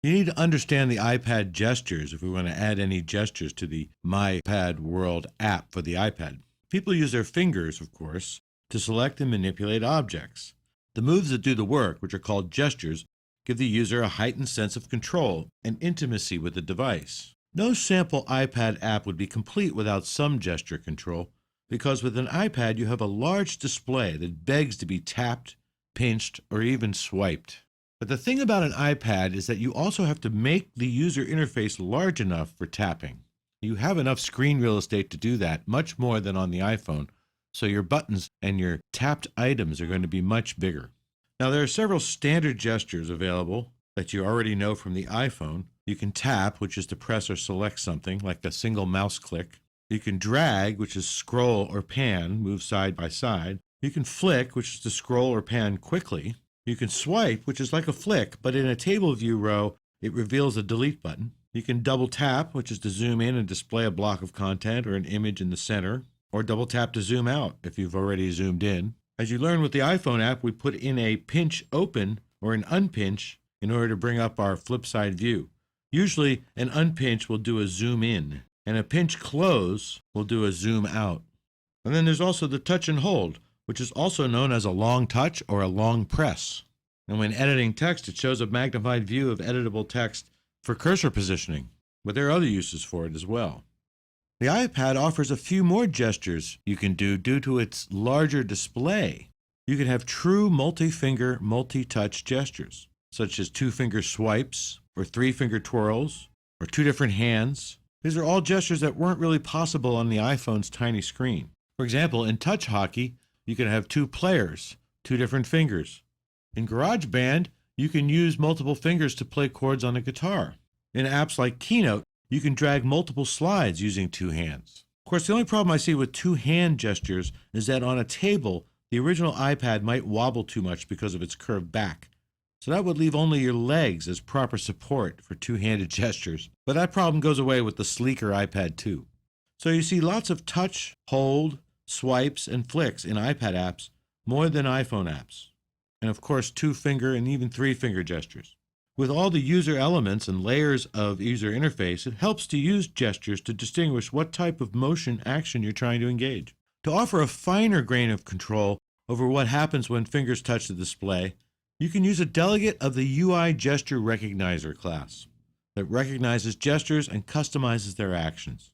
You need to understand the iPad gestures if we want to add any gestures to the My iPad World app for the iPad. People use their fingers, of course, to select and manipulate objects. The moves that do the work, which are called gestures, give the user a heightened sense of control and intimacy with the device. No sample iPad app would be complete without some gesture control, because with an iPad you have a large display that begs to be tapped, pinched, or even swiped. But the thing about an iPad is that you also have to make the user interface large enough for tapping. You have enough screen real estate to do that, much more than on the iPhone, so your buttons and your tapped items are going to be much bigger. Now, there are several standard gestures available that you already know from the iPhone. You can tap, which is to press or select something, like a single mouse click. You can drag, which is scroll or pan, move side by side. You can flick, which is to scroll or pan quickly. You can swipe, which is like a flick, but in a table view row, it reveals a delete button. You can double tap, which is to zoom in and display a block of content or an image in the center, or double tap to zoom out if you've already zoomed in. As you learn with the iPhone app, we put in a pinch open or an unpinch in order to bring up our flip side view. Usually, an unpinch will do a zoom in, and a pinch close will do a zoom out. And then there's also the touch and hold, which is also known as a long touch or a long press. And when editing text, it shows a magnified view of editable text for cursor positioning, but there are other uses for it as well. The iPad offers a few more gestures you can do due to its larger display. You can have true multi-finger, multi-touch gestures, such as two-finger swipes, or three-finger twirls, or two different hands. These are all gestures that weren't really possible on the iPhone's tiny screen. For example, in touch hockey, you can have two players, two different fingers. In GarageBand, you can use multiple fingers to play chords on a guitar. In apps like Keynote, you can drag multiple slides using two hands. Of course, the only problem I see with two-hand gestures is that on a table, the original iPad might wobble too much because of its curved back. So that would leave only your legs as proper support for two-handed gestures. But that problem goes away with the sleeker iPad 2. So you see lots of touch, hold, swipes, and flicks in iPad apps more than iPhone apps. And of course, two-finger and even three-finger gestures. With all the user elements and layers of user interface, it helps to use gestures to distinguish what type of motion action you're trying to engage. To offer a finer grain of control over what happens when fingers touch the display, you can use a delegate of the UI Gesture Recognizer class that recognizes gestures and customizes their actions.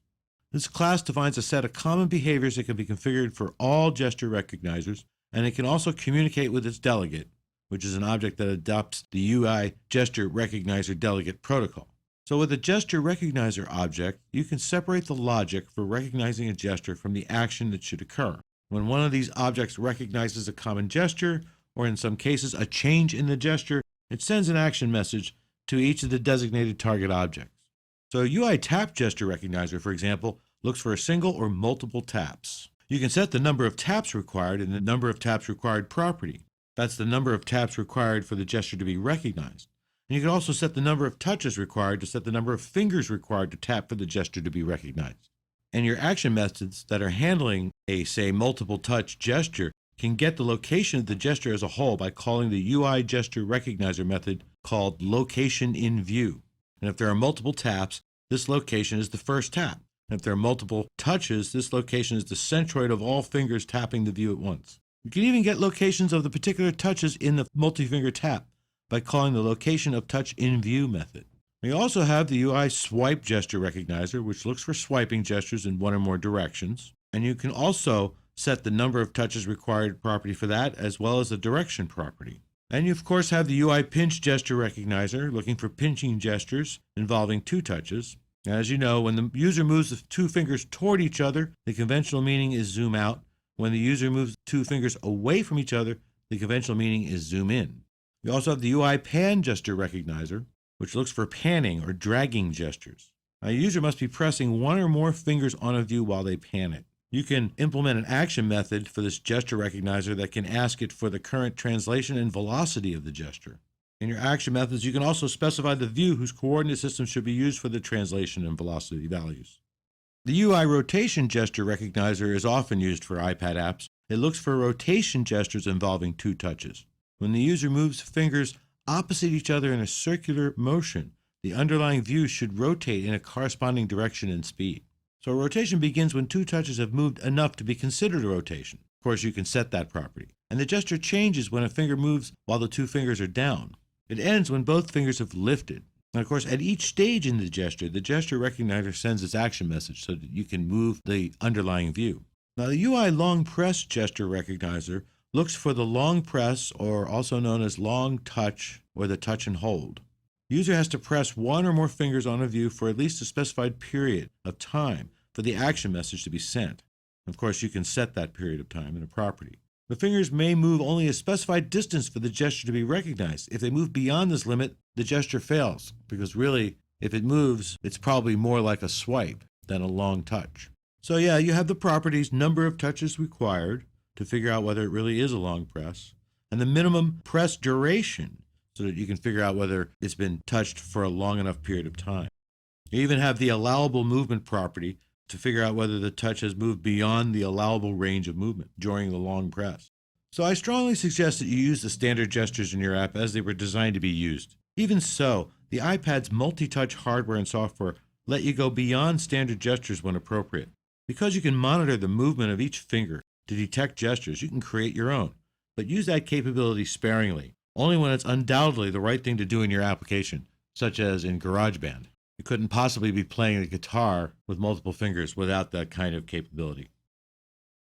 This class defines a set of common behaviors that can be configured for all gesture recognizers, and it can also communicate with its delegate, which is an object that adopts the UI Gesture Recognizer Delegate protocol. So with a Gesture Recognizer object, you can separate the logic for recognizing a gesture from the action that should occur. When one of these objects recognizes a common gesture, or in some cases a change in the gesture, it sends an action message to each of the designated target objects. So a UI Tap Gesture Recognizer, for example, looks for a single or multiple taps. You can set the number of taps required in the number of taps required property. That's the number of taps required for the gesture to be recognized. And you can also set the number of touches required to set the number of fingers required to tap for the gesture to be recognized. And your action methods that are handling a, say, multiple touch gesture can get the location of the gesture as a whole by calling the UI Gesture Recognizer method called Location in View. And if there are multiple taps, this location is the first tap. And if there are multiple touches, this location is the centroid of all fingers tapping the view at once. You can even get locations of the particular touches in the multi-finger tap by calling the Location of Touch in View method. We also have the UI Swipe Gesture Recognizer, which looks for swiping gestures in one or more directions. And you can also set the number of touches required property for that, as well as the direction property. And you, of course, have the UI Pinch Gesture Recognizer, looking for pinching gestures involving two touches. As you know, when the user moves the two fingers toward each other, the conventional meaning is zoom out. When the user moves two fingers away from each other, the conventional meaning is zoom in. We also have the UI Pan Gesture Recognizer, which looks for panning or dragging gestures. Now, a user must be pressing one or more fingers on a view while they pan it. You can implement an action method for this gesture recognizer that can ask it for the current translation and velocity of the gesture. In your action methods, you can also specify the view whose coordinate system should be used for the translation and velocity values. The UI Rotation Gesture Recognizer is often used for iPad apps. It looks for rotation gestures involving two touches. When the user moves fingers opposite each other in a circular motion, the underlying view should rotate in a corresponding direction and speed. So a rotation begins when two touches have moved enough to be considered a rotation. Of course, you can set that property. And the gesture changes when a finger moves while the two fingers are down. It ends when both fingers have lifted. And of course, at each stage in the gesture recognizer sends its action message so that you can move the underlying view. Now, the UI long press gesture recognizer looks for the long press, or also known as long touch or the touch and hold. The user has to press one or more fingers on a view for at least a specified period of time for the action message to be sent. Of course, you can set that period of time in a property. The fingers may move only a specified distance for the gesture to be recognized. If they move beyond this limit, the gesture fails, because really, if it moves, it's probably more like a swipe than a long touch. So yeah, you have the properties, number of touches required to figure out whether it really is a long press, and the minimum press duration so that you can figure out whether it's been touched for a long enough period of time. You even have the allowable movement property to figure out whether the touch has moved beyond the allowable range of movement during the long press. So I strongly suggest that you use the standard gestures in your app as they were designed to be used. Even so, the iPad's multi-touch hardware and software let you go beyond standard gestures when appropriate. Because you can monitor the movement of each finger to detect gestures, you can create your own, but use that capability sparingly, only when it's undoubtedly the right thing to do in your application, such as in GarageBand. You couldn't possibly be playing the guitar with multiple fingers without that kind of capability.